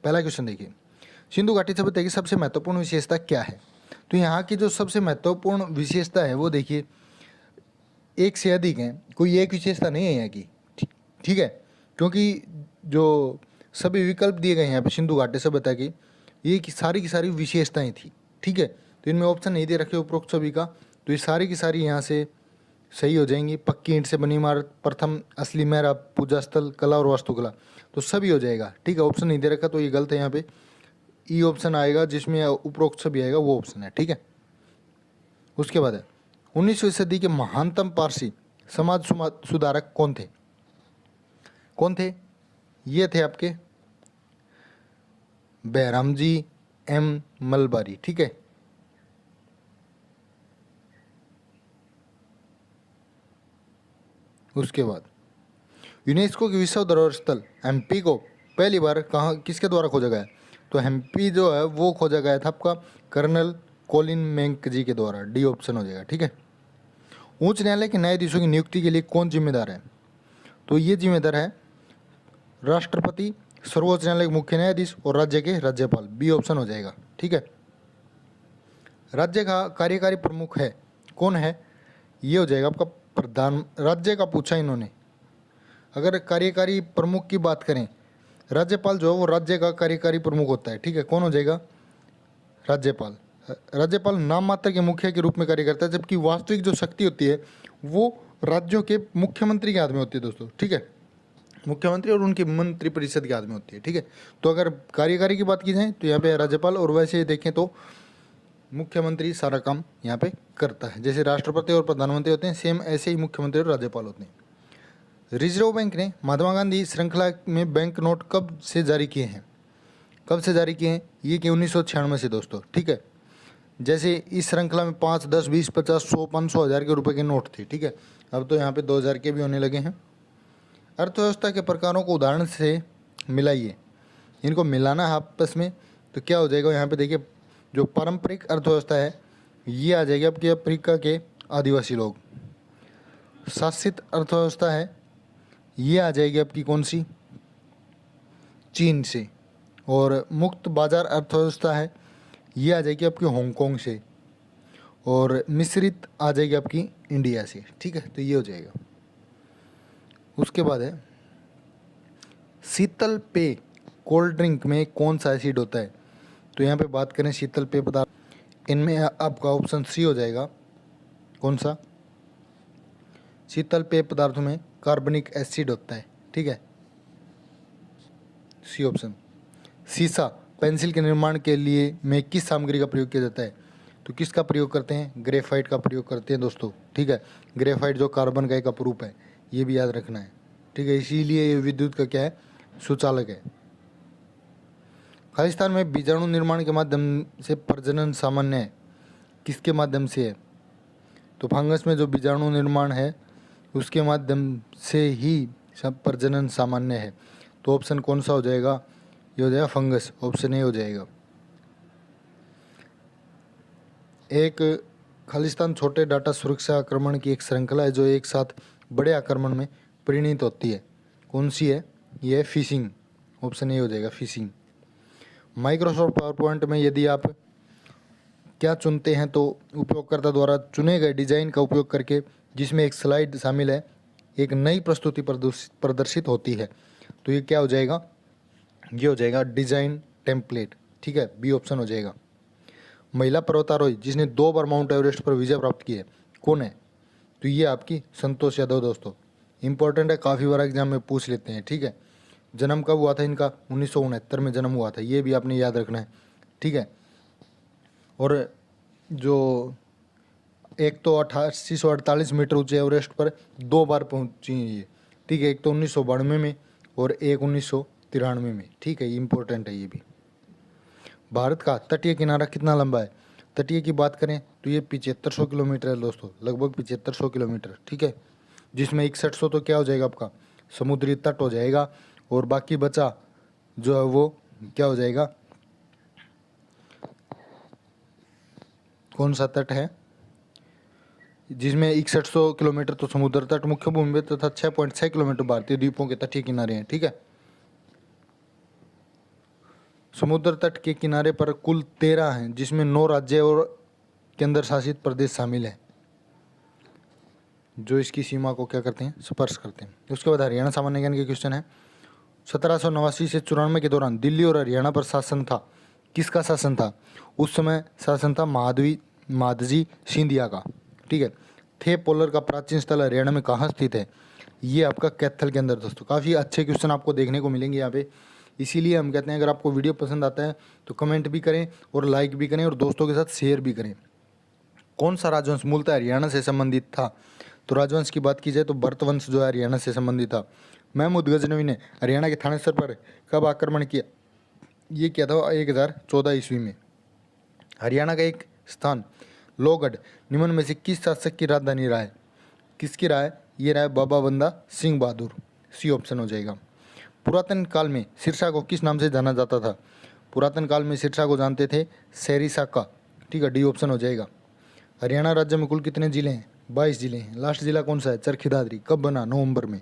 पहला क्वेश्चन देखिए, सिंधु घाटी सभ्यता की सबसे महत्वपूर्ण विशेषता क्या है? तो यहाँ की जो सबसे महत्वपूर्ण विशेषता है वो देखिए, एक से अधिक है, कोई एक विशेषता नहीं है यहाँ की। ठीक है, क्योंकि जो सभी विकल्प दिए गए हैं यहाँ पे सिंधु घाटी सभ्यता की, ये की सारी विशेषताएं थी। ठीक है, तो इनमें ऑप्शन नहीं दे रखे उपरोक्त सभी का, तो ये सारी की सारी यहाँ से सही हो जाएंगी। पक्की ईंट से बनी इमारत, प्रथम असली मेहराब, पूजा स्थल, कला और वास्तुकला, तो सभी हो जाएगा। ठीक है, ऑप्शन नहीं दे रखा तो ये गलत है। यहाँ पे ई ऑप्शन आएगा, जिसमें उपरोक्त सभी आएगा वो ऑप्शन है। ठीक है, उसके बाद है 19वीं सदी के महानतम पारसी समाज सुधारक कौन थे? कौन थे? ये थे आपके बैराम जी एम मलबारी। ठीक है, उसके बाद यूनेस्को की विश्व धरोहर स्थल एमपी को पहली बार कहाँ किसके द्वारा खोजा गया? तो एमपी जो है वो खोजा गया था आपका कर्नल कोलिन मैंक जी के द्वारा। डी ऑप्शन हो जाएगा। ठीक है, उच्च न्यायालय के न्यायाधीशों की नियुक्ति के लिए कौन जिम्मेदार है? तो ये जिम्मेदार है राष्ट्रपति, सर्वोच्च न्यायालय के मुख्य न्यायाधीश और राज्य के राज्यपाल। बी ऑप्शन हो जाएगा। ठीक है, राज्य का कार्यकारी प्रमुख है कौन है? ये हो जाएगा आपका प्रधान। राज्य का पूछा इन्होंने, अगर कार्यकारी प्रमुख की बात करें, राज्यपाल जो है वो राज्य का कार्यकारी प्रमुख होता है। ठीक है, कौन हो जाएगा? राज्यपाल। राज्यपाल नाम मात्र के मुखिया के रूप में कार्य करता है, जबकि वास्तविक जो शक्ति होती है वो राज्यों के मुख्यमंत्री के हाथ में होती है दोस्तों। ठीक है, मुख्यमंत्री और उनके मंत्री परिषद के हाथ में होती है। ठीक है, तो अगर कार्यकारी की बात की जाए तो यहाँ पे राज्यपाल, और वैसे देखें तो मुख्यमंत्री सारा काम यहाँ पे करता है। जैसे राष्ट्रपति और प्रधानमंत्री होते हैं, सेम ऐसे ही मुख्यमंत्री और राज्यपाल होते हैं। रिजर्व बैंक ने महात्मा गांधी श्रृंखला में बैंक नोट कब से जारी किए हैं? कब से जारी किए हैं? ये कि 1996 से दोस्तों। ठीक है, जैसे इस श्रृंखला में 5, 10, 20, 50, 100, 500, 1000 के रुपए के नोट थे। ठीक है, अब तो यहाँ पे 2000 के भी होने लगे हैं। अर्थव्यवस्था के प्रकारों को उदाहरण से मिलाइए, इनको मिलाना है आपस में, तो क्या हो जाएगा? यहाँ पे देखिए, जो पारंपरिक अर्थव्यवस्था है ये आ जाएगी आपकी अफ्रीका के आदिवासी लोग। शासित अर्थव्यवस्था है ये आ जाएगी आपकी कौन सी? चीन से। और मुक्त बाजार अर्थव्यवस्था है ये आ जाएगी आपकी हांगकांग से। और मिश्रित आ जाएगी आपकी इंडिया से। ठीक है, तो ये हो जाएगा। उसके बाद है शीतल पेय कोल्ड ड्रिंक में कौन सा एसिड होता है? तो यहाँ पे बात करें शीतल पेय पदार्थ, इनमें आपका ऑप्शन सी हो जाएगा। कौन सा? शीतल पेय पदार्थों में कार्बनिक एसिड होता है। ठीक है, सी ऑप्शन। सीसा पेंसिल के निर्माण के लिए में किस सामग्री का प्रयोग किया जाता है? तो किसका प्रयोग करते हैं? ग्रेफाइट का प्रयोग करते हैं दोस्तों। ठीक है, ग्रेफाइट जो कार्बन का एक अपरूप है, ये भी याद रखना है। ठीक है, इसीलिए ये विद्युत का क्या है? सुचालक है। खालिस्तान में बीजाणु निर्माण के माध्यम से प्रजनन सामान्य है, किसके माध्यम से है? तो फंगस में जो बीजाणु निर्माण है उसके माध्यम से ही सब प्रजनन सामान्य है। तो ऑप्शन कौन सा हो जाएगा? ये हो जाएगा फंगस। ऑप्शन ए हो जाएगा। एक खालिस्तान छोटे डाटा सुरक्षा आक्रमण की एक श्रृंखला है जो एक साथ बड़े आक्रमण में परिणित होती है। कौन सी है? ये है फिशिंग। ऑप्शन ए हो जाएगा, फिशिंग। माइक्रोसॉफ्ट पावर पॉइंट में यदि आप क्या चुनते हैं तो उपयोगकर्ता द्वारा चुने गए डिजाइन का उपयोग करके, जिसमें एक स्लाइड शामिल है, एक नई प्रस्तुति प्रदर्शित होती है। तो ये क्या हो जाएगा? ये हो जाएगा डिजाइन टेम्पलेट। ठीक है, बी ऑप्शन हो जाएगा। महिला पर्वतारोही जिसने 2 बार माउंट एवरेस्ट पर विजय प्राप्त की है, कौन है? तो ये आपकी संतोष यादव दोस्तों। इंपॉर्टेंट है, काफ़ी बार एग्जाम में पूछ लेते हैं। ठीक है, जन्म कब हुआ था इनका? 1969 में जन्म हुआ था, ये भी आपने याद रखना है। ठीक है, और जो एक तो 8848 मीटर ऊंचे एवरेस्ट पर 2 बार पहुंची है ये। ठीक है, एक तो 1992 में और एक 1993 में। ठीक है, इम्पोर्टेंट है ये भी। भारत का तटीय किनारा कितना लंबा है? तटीय की बात करें तो ये 7500 किलोमीटर है दोस्तों, लगभग 7500 किलोमीटर। ठीक है, जिसमें 6100 तो क्या हो जाएगा आपका? समुद्री तट हो जाएगा, और बाकी बचा जो है वो क्या हो जाएगा? कौन सा तट है? जिसमें 6100 किलोमीटर तो समुद्र तट मुख्य भूमि तथा 6.6 किलोमीटर भारतीय द्वीपों के तटीय किनारे हैं। ठीक है, समुद्र तट के किनारे पर कुल 13 हैं, जिसमें 9 राज्य और केंद्र शासित प्रदेश शामिल हैं, जो इसकी सीमा को क्या करते हैं, स्पर्श करते हैं। उसके बाद हरियाणा सामान्य ज्ञान के क्वेश्चन है। 1789 से 94 के दौरान दिल्ली और हरियाणा पर शासन था, किसका शासन था? उस समय शासन था महादजी सिंधिया का। ठीक है। थे पोलर का प्राचीन स्थल हरियाणा में कहाँ स्थित है? ये आपका कैथल के अंदर। दोस्तों काफ़ी अच्छे क्वेश्चन आपको देखने को मिलेंगे यहाँ पे, इसीलिए हम कहते हैं अगर आपको वीडियो पसंद आता है तो कमेंट भी करें और लाइक भी करें और दोस्तों के साथ शेयर भी करें। कौन सा राजवंश मूलतः हरियाणा से संबंधित था? तो राजवंश की बात की जाए तो भरत वंश जो है हरियाणा से संबंधित था। महमूद गजनवी ने हरियाणा के थानेसर पर कब आक्रमण किया? ये किया था 1014 ईस्वी में। हरियाणा का एक स्थान लोहगढ़ निम्न में से किस शासक की राजधानी रहा है? किसकी रहा है? ये रहा है बाबा बंदा सिंह बहादुर। सी ऑप्शन हो जाएगा। पुरातन काल में सिरसा को किस नाम से जाना जाता था? पुरातन काल में सिरसा को जानते थे सेरिसाका। ठीक है, डी ऑप्शन हो जाएगा। हरियाणा राज्य में कुल कितने जिले हैं? 22 जिले हैं। लास्ट जिला कौन सा है? चरखी दादरी। कब बना? नवंबर में।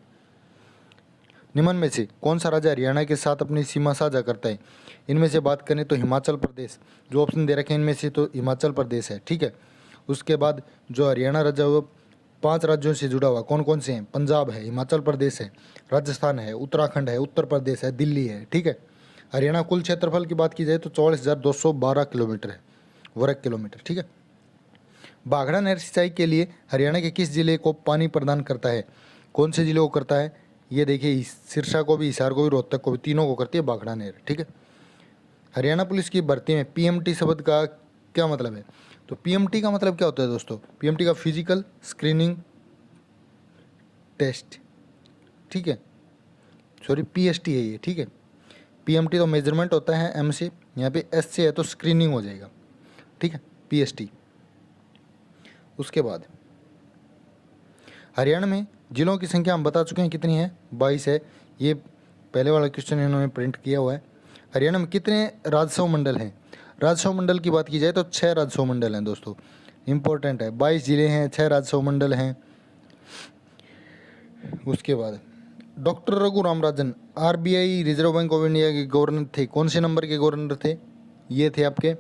निम्न में से कौन सा राज्य हरियाणा के साथ अपनी सीमा साझा करता है? इनमें से बात करें तो हिमाचल प्रदेश, जो ऑप्शन दे रखे हैं इनमें से तो हिमाचल प्रदेश है। ठीक है। उसके बाद जो हरियाणा राज्य है वो 5 राज्यों से जुड़ा हुआ। कौन कौन से हैं? पंजाब है, हिमाचल प्रदेश है, राजस्थान है, उत्तराखंड है, उत्तर प्रदेश है, दिल्ली है। ठीक है। हरियाणा कुल क्षेत्रफल की बात की जाए तो 44,212 किलोमीटर है, वर्ग किलोमीटर। ठीक है। बाघड़ा नहर सिंचाई के लिए हरियाणा के किस जिले को पानी प्रदान करता है? कौन से जिले को करता है? ये देखिए, सिरसा को भी, हिसार को भी, रोहतक को भी, तीनों को करती है बाघड़ा नहर। ठीक है। हरियाणा पुलिस की भर्ती में पीएमटी शब्द का क्या मतलब है? तो पीएमटी का मतलब क्या होता है दोस्तों? पीएमटी का फिजिकल स्क्रीनिंग टेस्ट। ठीक है, सॉरी पीएसटी है ये। ठीक है। पीएमटी तो मेजरमेंट होता है एम से, यहाँ पे एस से है तो स्क्रीनिंग हो जाएगा। ठीक है, पीएसटी। उसके बाद हरियाणा में जिलों की संख्या हम बता चुके हैं कितनी है, 22 है। ये पहले वाला क्वेश्चन इन्होंने प्रिंट किया हुआ है। हरियाणा में कितने राजस्व मंडल हैं? राजस्व मंडल की बात की जाए तो 6 राजस्व मंडल हैं दोस्तों, इंपॉर्टेंट है। 22 जिले हैं, 6 राजस्व मंडल हैं। उसके बाद doctor Raghu Ram Rajan RBI reserve bank of India के गवर्नर थे। कौन से नंबर के गवर्नर थे? ये थे आपके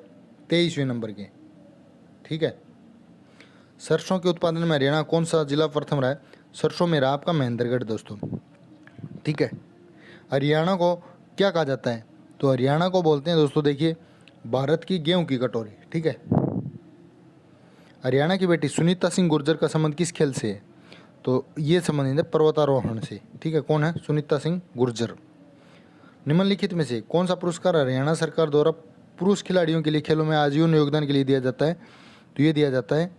23वें नंबर के। ठीक है। सरसों के उत्पादन में हरियाणा कौन सा जिला प्रथम रहा है? सरसों में रहा आपका महेंद्रगढ़ दोस्तों। ठीक है। हरियाणा को क्या कहा जाता है? तो हरियाणा को बोलते हैं दोस्तों, देखिए, भारत की गेहूं की कटोरी। ठीक है। हरियाणा की बेटी सुनीता सिंह गुर्जर का संबंध किस खेल से है? तो ये संबंधित है पर्वतारोहण से। ठीक है। कौन है? सुनीता सिंह गुर्जर। निम्नलिखित में से कौन सा पुरस्कार हरियाणा सरकार द्वारा पुरुष खिलाड़ियों के लिए खेलों में आजीवन योगदान के लिए दिया जाता है? तो ये दिया जाता है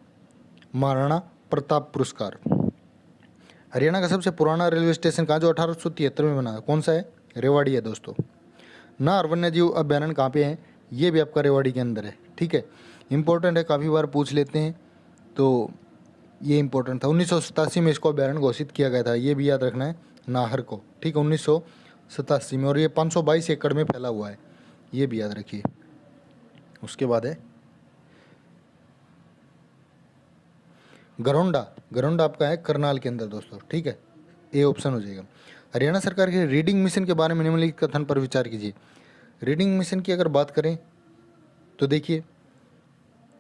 महाराणा प्रताप पुरस्कार। हरियाणा का सबसे पुराना रेलवे स्टेशन कहाँ, जो 1873 में बना? कौन सा है? रेवाड़ी है दोस्तों। नाहर वन्य जीव अभ्यारण्य कहाँ पे है? ये भी आपका रेवाड़ी के अंदर है। ठीक है, इंपॉर्टेंट है, काफ़ी बार पूछ लेते हैं, तो ये इंपॉर्टेंट था। 1987 में इसको अभ्यारण्य घोषित किया गया था, ये भी याद रखना है, नाहर को। ठीक है, 1987 में, और ये 522 एकड़ में फैला हुआ है, ये भी याद रखिए। उसके बाद है गरोंडा। गरोंडा आपका है करनाल के अंदर दोस्तों। ठीक है, ए ऑप्शन हो जाएगा। हरियाणा सरकार के रीडिंग मिशन के बारे में निम्नलिखित कथन पर विचार कीजिए। रीडिंग मिशन की अगर बात करें तो देखिए,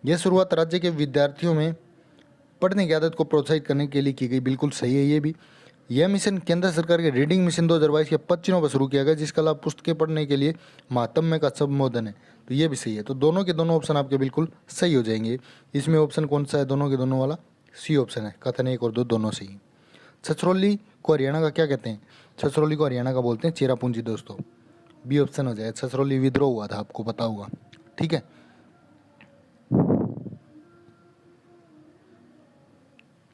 यह शुरुआत राज्य के विद्यार्थियों में पढ़ने की आदत को प्रोत्साहित करने के लिए की गई। बिल्कुल सही है ये भी। यह मिशन केंद्र सरकार के रीडिंग मिशन 2022 के 25 दिनों पर शुरू किया गया, जिसका लाभ पुस्तकें पढ़ने के लिए महात्म्य का संबोधन है। तो ये भी सही है। तो दोनों के दोनों ऑप्शन आपके बिल्कुल सही हो जाएंगे। इसमें ऑप्शन कौन सा है दोनों के दोनों वाला? सी ऑप्शन है। कथन 1 और 2 दोनों सही। छछरौली को हरियाणा का क्या कहते हैं? छछरौली को हरियाणा का बोलते हैं चेरापूंजी दोस्तों। बी ऑप्शन हो जाए। छछरौली विद्रोह हुआ था, आपको पता होगा। ठीक है,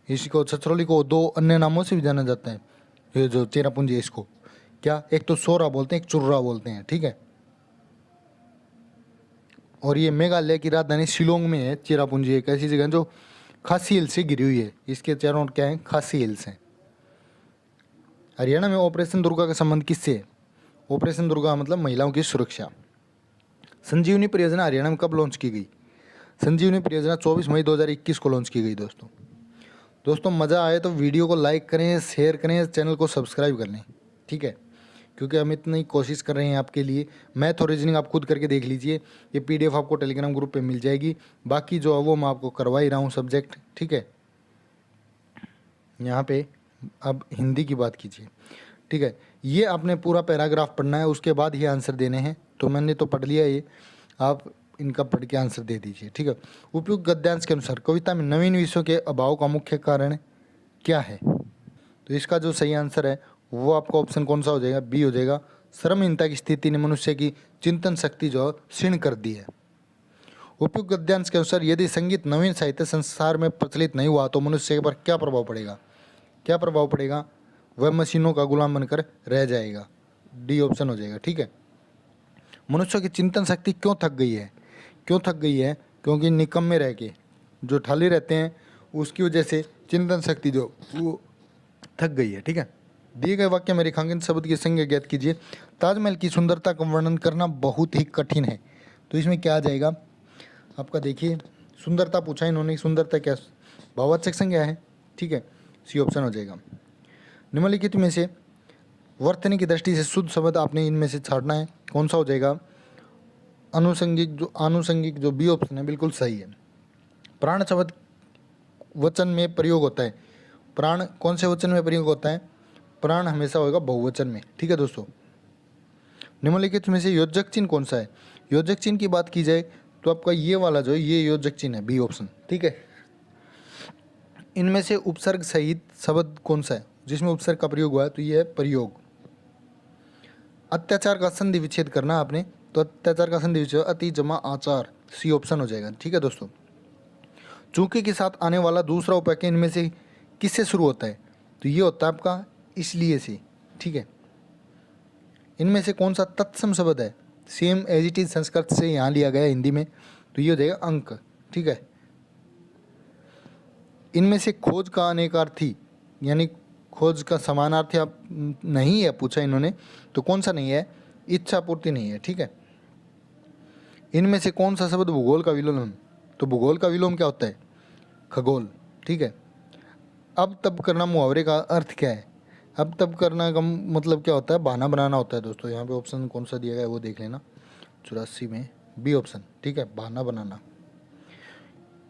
इसको छछरौली को 2 अन्य नामों से भी जाना जाता है। ये जो चेरापूंजी है इसको क्या, एक तो सोरा बोलते हैं, एक चुर्रा बोलते हैं। ठीक है, और ये मेघालय की राजधानी शिलोंग में है। चेरापूंजी एक ऐसी जगह जो खासी हिल से घिरी हुई है। इसके चारों ओर क्या है? खासी हिल्स हैं। हरियाणा में ऑपरेशन दुर्गा का संबंध किससे है? ऑपरेशन दुर्गा मतलब महिलाओं की सुरक्षा। संजीवनी परियोजना हरियाणा में कब लॉन्च की गई? संजीवनी परियोजना 24 मई 2021 को लॉन्च की गई दोस्तों मज़ा आए तो वीडियो को लाइक करें, शेयर करें, चैनल को सब्सक्राइब कर लें। ठीक है, क्योंकि हम इतनी कोशिश कर रहे हैं आपके लिए। मैथ और रीजनिंग आप खुद करके देख लीजिए, ये PDF आपको टेलीग्राम ग्रुप पे मिल जाएगी। बाकी जो है वो मैं आपको करवा ही रहा हूँ सब्जेक्ट, ठीक है। यहाँ पे अब हिंदी की बात कीजिए, ठीक है। ये आपने पूरा पैराग्राफ पढ़ना है, उसके बाद ये आंसर देने हैं। तो मैंने तो पढ़ लिया, ये आप इनका पढ़ के आंसर दे दीजिए, ठीक है। उपयुक्त गद्यांश के अनुसार कविता में नवीन विषयों के अभाव का मुख्य कारण क्या है? तो इसका जो सही आंसर है वो आपका ऑप्शन कौन सा हो जाएगा? बी हो जाएगा। श्रमहीनता की स्थिति ने मनुष्य की चिंतन शक्ति जो है क्षीण कर दी है। उपयुक्त गद्यांश के अनुसार यदि संगीत नवीन साहित्य संसार में प्रचलित नहीं हुआ तो मनुष्य पर क्या प्रभाव पड़ेगा? क्या प्रभाव पड़ेगा? वह मशीनों का गुलाम बनकर रह जाएगा। डी ऑप्शन हो जाएगा, ठीक है। मनुष्य की चिंतन शक्ति क्यों थक गई है? क्यों थक गई है? क्योंकि निकम्मे रह के जो ठाली रहते हैं उसकी वजह से चिंतन शक्ति जो वो थक गई है, ठीक है। दिए गए वाक्य में रेखांकित शब्द की संज्ञा ज्ञात कीजिए। ताजमहल की सुंदरता का वर्णन करना बहुत ही कठिन है। तो इसमें क्या आ जाएगा आपका? देखिए, सुंदरता पूछा इन्होंने, सुंदरता क्या भाववाचक संज्ञा है, ठीक है। सी ऑप्शन हो जाएगा। निम्नलिखित में से वर्तनी की दृष्टि से शुद्ध शब्द आपने इनमें से छांटना है, कौन सा हो जाएगा? आनुषंगिक जो बी ऑप्शन है बिल्कुल सही है। प्राण शब्द वचन में प्रयोग होता है। प्राण कौन से वचन में प्रयोग होता है? प्राण हमेशा होगा बहुवचन में, ठीक है दोस्तों। निम्नलिखित में से योजक चिन्ह कौन सा है? योजक चिन्ह की बात की जाए तो आपका ये वाला जो है ये योजक चिन्ह है, बी ऑप्शन, ठीक है। इनमें से उपसर्ग सहित शब्द कौन सा है जिसमें उपसर्ग का प्रयोग हुआ है? तो ये है प्रयोग। अत्याचार का संधि विच्छेद करना आपने, तो अत्याचार का संधि विच्छेद अति जमा आचार, सी ऑप्शन हो जाएगा, ठीक है दोस्तों। चूंकि के साथ आने वाला दूसरा उपवाक्य इनमें से किससे शुरू होता है? तो ये होता है आपका इसलिए से, ठीक है। इनमें से कौन सा तत्सम शब्द है? Same as it is Sanskrit से यहाँ लिया गया हिंदी में, तो ये हो जाएगा अंक, ठीक है। इनमें से खोज का अनेकार्थी यानी खोज का समानार्थी आप नहीं है पूछा इन्होंने, तो कौन सा नहीं है? इच्छा पूर्ति नहीं है, ठीक है। इनमें से कौन सा शब्द भूगोल का विलोम? तो भूगोल का विलोम क्या होता है? खगोल, ठीक है। अब तब करना मुहावरे का अर्थ क्या है? अब तब करना का मतलब क्या होता है? बहाना बनाना होता है दोस्तों। यहाँ पे ऑप्शन कौन सा दिया गया है वो देख लेना, 84 में बी ऑप्शन, ठीक है, बहाना बनाना।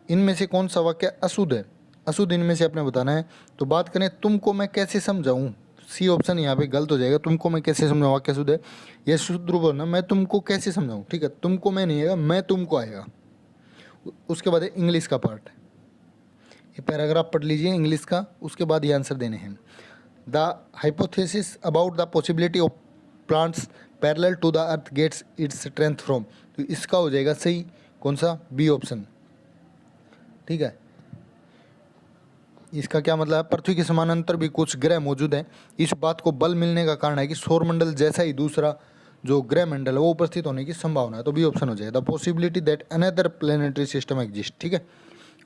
इनमें से कौन सा वाक्य अशुद्ध है? अशुद्ध इनमें से आपने बताना है। तो बात करें तुमको मैं कैसे समझाऊं, सी ऑप्शन यहाँ पे गलत हो जाएगा। तुमको मैं कैसे समझाऊं वाक्य शुद्ध है, यह शुद्ध रूप होना मैं तुमको कैसे समझाऊं, ठीक है। तुमको मैं नहीं आएगा, मैं तुमको आएगा। उसके बाद इंग्लिश का पार्ट, ये पैराग्राफ पढ़ लीजिए इंग्लिश का, उसके बाद ये आंसर देने हैं। The hypothesis about the possibility of plants parallel to the earth gets its strength from, तो इसका हो जाएगा सही कौन सा? बी ऑप्शन, ठीक है। इसका क्या मतलब है? पृथ्वी के समानांतर भी कुछ ग्रह मौजूद हैं। इस बात को बल मिलने का कारण है कि सौरमंडल जैसा ही दूसरा जो ग्रह मंडल है वो उपस्थित होने की संभावना है, तो बी ऑप्शन हो जाएगा। The possibility that another planetary system exist, ठीक है।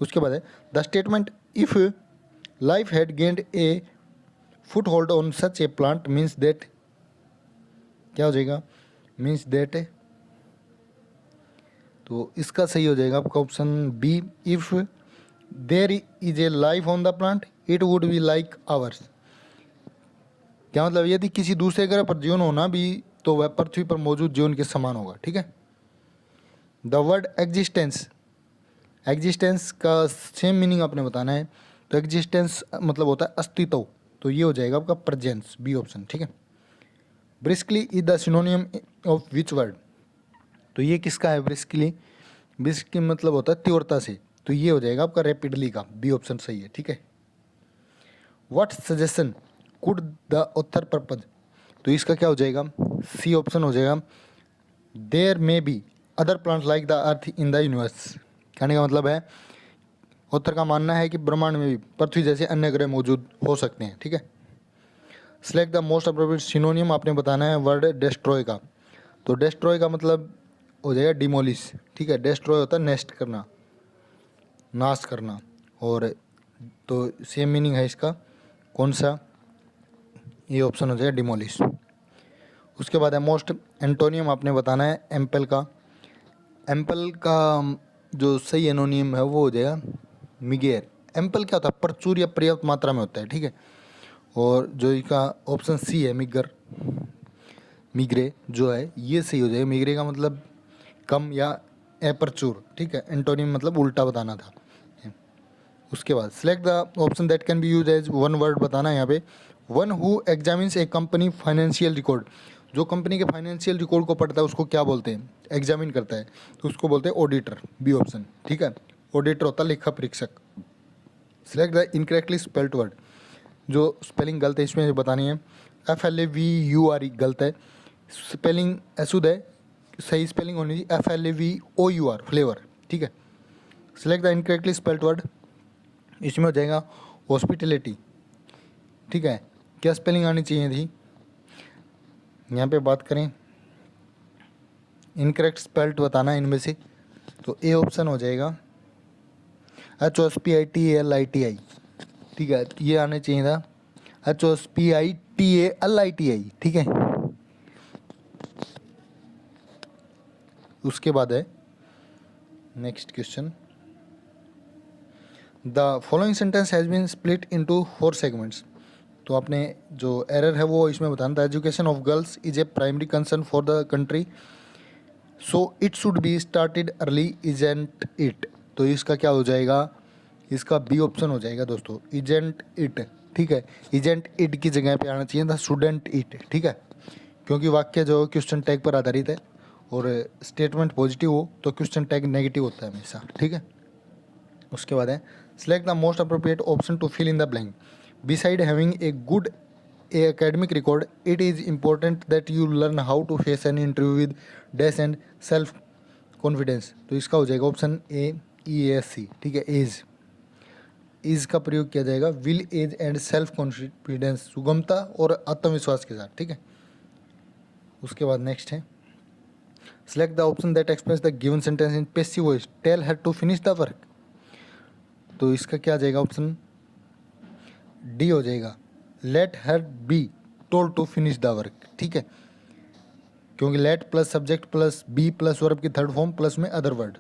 उसके बाद है the statement if life had gained A foot hold on such A plant means that, क्या हो जाएगा? मीन्स दैट, तो इसका सही हो जाएगा आपका option B. If there is a life on the plant it would be like ours, क्या मतलब? यदि किसी दूसरे ग्रह पर जीवन होना भी तो वह पृथ्वी पर मौजूद जीवन के समान होगा, ठीक है। द वर्ड एग्जिस्टेंस, एग्जिस्टेंस का सेम मीनिंग आपने बताना है। तो एग्जिस्टेंस मतलब होता है अस्तित्व, तो ये हो जाएगा आपका प्रेजेंस, बी ऑप्शन, ठीक है। Briskly is the सिनोनियम of which word, तो ये किसका है? ब्रिस्कली, ब्रिस्कली मतलब होता है तीव्रता से, तो ये हो जाएगा आपका रैपिडली का, बी ऑप्शन सही है, ठीक है। What suggestion could the author purpose, तो इसका क्या हो जाएगा? सी ऑप्शन हो जाएगा। There may be other plant like the earth in the universe, कहने का मतलब है ऑथर का मानना है कि ब्रह्मांड में भी पृथ्वी जैसे अन्य ग्रह मौजूद हो सकते हैं, ठीक है। सिलेक्ट द मोस्ट अप्रोप्रिएट सिनोनियम आपने बताना है वर्ड डेस्ट्रॉय का, तो डेस्ट्रॉय का मतलब हो जाएगा डिमोलिश, ठीक है। डेस्ट्रॉय होता है नेस्ट करना, नाश करना, और तो सेम मीनिंग है इसका, कौन सा? ये ऑप्शन हो जाएगा डिमोलिश। उसके बाद है मोस्ट एंटोनियम आपने बताना है एम्पल का। एम्पल का जो सही एनोनियम है वो हो जाएगा मिगेर। एम्पल क्या होता है? प्रचुर या पर्याप्त मात्रा में होता है, ठीक है। और जो इसका ऑप्शन सी है मिगर। मिग्रे जो है ये सही हो जाएगा। मिग्रे का मतलब कम या एपर्चूर, ठीक है। एंटोनिम मतलब उल्टा बताना था। उसके बाद select the option that can be use as one word बताना है यहाँ पे। One who examines a company financial record, जो कंपनी के फाइनेंशियल रिकॉर्ड को पढ़ता है उसको क्या बोलते हैं, एग्जामिन करता है, तो उसको बोलते हैं ऑडिटर, बी ऑप्शन, ठीक है। ऑडिटर होता है लेखा परीक्षक। Select the incorrectly spelled word, जो स्पेलिंग गलत है इसमें बतानी है। FLAVURE गलत है, स्पेलिंग अशुद्ध है, सही स्पेलिंग होनी चाहिए FLAVOUR, फ्लेवर, ठीक है। Select the incorrectly spelled word, इसमें हो जाएगा हॉस्पिटलिटी, ठीक है। क्या स्पेलिंग आनी चाहिए थी, यहाँ पे बात करें इनकरेक्ट स्पेल्ड बताना है इनमें से, तो ए ऑप्शन हो जाएगा HOSPITALITI, ठीक है। ये आने चाहिए था HOSPITALITI, ठीक है। उसके बाद है next question, the following sentence has been split into 4 segments. तो आपने जो एरर है वो इसमें बताना था। Education of girls is a primary concern for the country, so it should be started early, isn't it. तो इसका क्या हो जाएगा, इसका बी ऑप्शन हो जाएगा दोस्तों, इजेंट इट, ठीक है। इजेंट इट की जगह पे आना चाहिए था स्टूडेंट इट, ठीक है। क्योंकि वाक्य जो क्वेश्चन टैग पर आधारित है और स्टेटमेंट पॉजिटिव हो तो क्वेश्चन टैग नेगेटिव होता है हमेशा, ठीक है। उसके बाद है select the most appropriate option to fill in the blank. Beside having a good academic record, it is important that you learn how to face an interview with dash and self confidence। तो इसका हो जाएगा option A EASC, ठीक है। Is का प्रयोग किया जाएगा will, ease and self confidence, सुगमता और आत्मविश्वास के साथ, ठीक है। उसके बाद नेक्स्ट है select the option that express the given sentence in passive voice, tell her to finish the work. तो इसका क्या आ जाएगा, ऑप्शन डी हो जाएगा, let her be told to finish the work, ठीक है। क्योंकि let plus subject plus be plus verb की थर्ड फॉर्म प्लस में other word.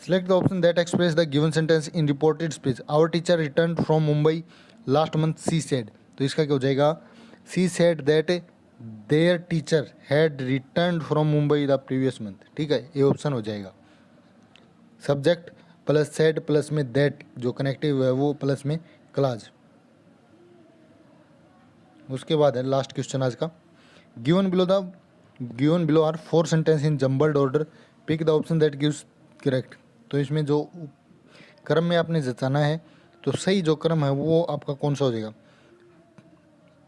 Select the option that express the given sentence in reported speech, our teacher return from Mumbai last month, she said. तो इसका क्या हो जाएगा, she said that there teacher had return from Mumbai the previous month, ठीक है। ये option हो जाएगा। सब्जेक्ट प्लस सेड प्लस में दैट जो कनेक्टिव है वो प्लस में क्लाज। उसके बाद है लास्ट क्वेश्चन आज का, given below are 4 sentence in jumbled order, pick the option that gives correct. तो इसमें जो क्रम में आपने जताना है तो सही जो क्रम है वो आपका कौन सा हो जाएगा।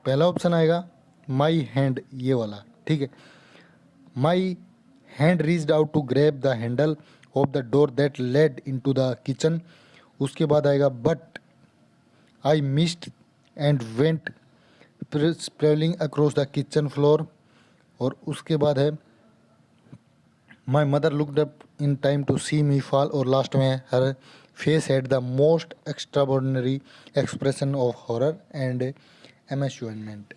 पहला ऑप्शन आएगा माई हैंड, ये वाला, ठीक है। My hand reached out to grab the handle of the door that led into the kitchen. उसके बाद आएगा but I missed and went sprawling across the kitchen floor. और उसके बाद है my mother looked up in time to see me fall. और last में her face had the most extraordinary expression of horror and amazement,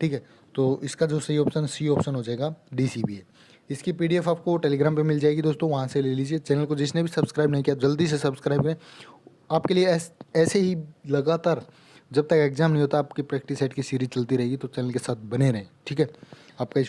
ठीक है। तो इसका जो सही ऑप्शन सी ऑप्शन हो जाएगा, DCB है। इसकी PDF आपको टेलीग्राम पे मिल जाएगी दोस्तों, वहाँ से ले लीजिए। चैनल को जिसने भी सब्सक्राइब नहीं किया जल्दी से सब्सक्राइब करें। आपके लिए ऐसे ही लगातार जब तक एग्जाम नहीं होता आपकी प्रैक्टिस सेट की सीरीज चलती रहेगी, तो चैनल के साथ बने रहें, ठीक है। आपका इस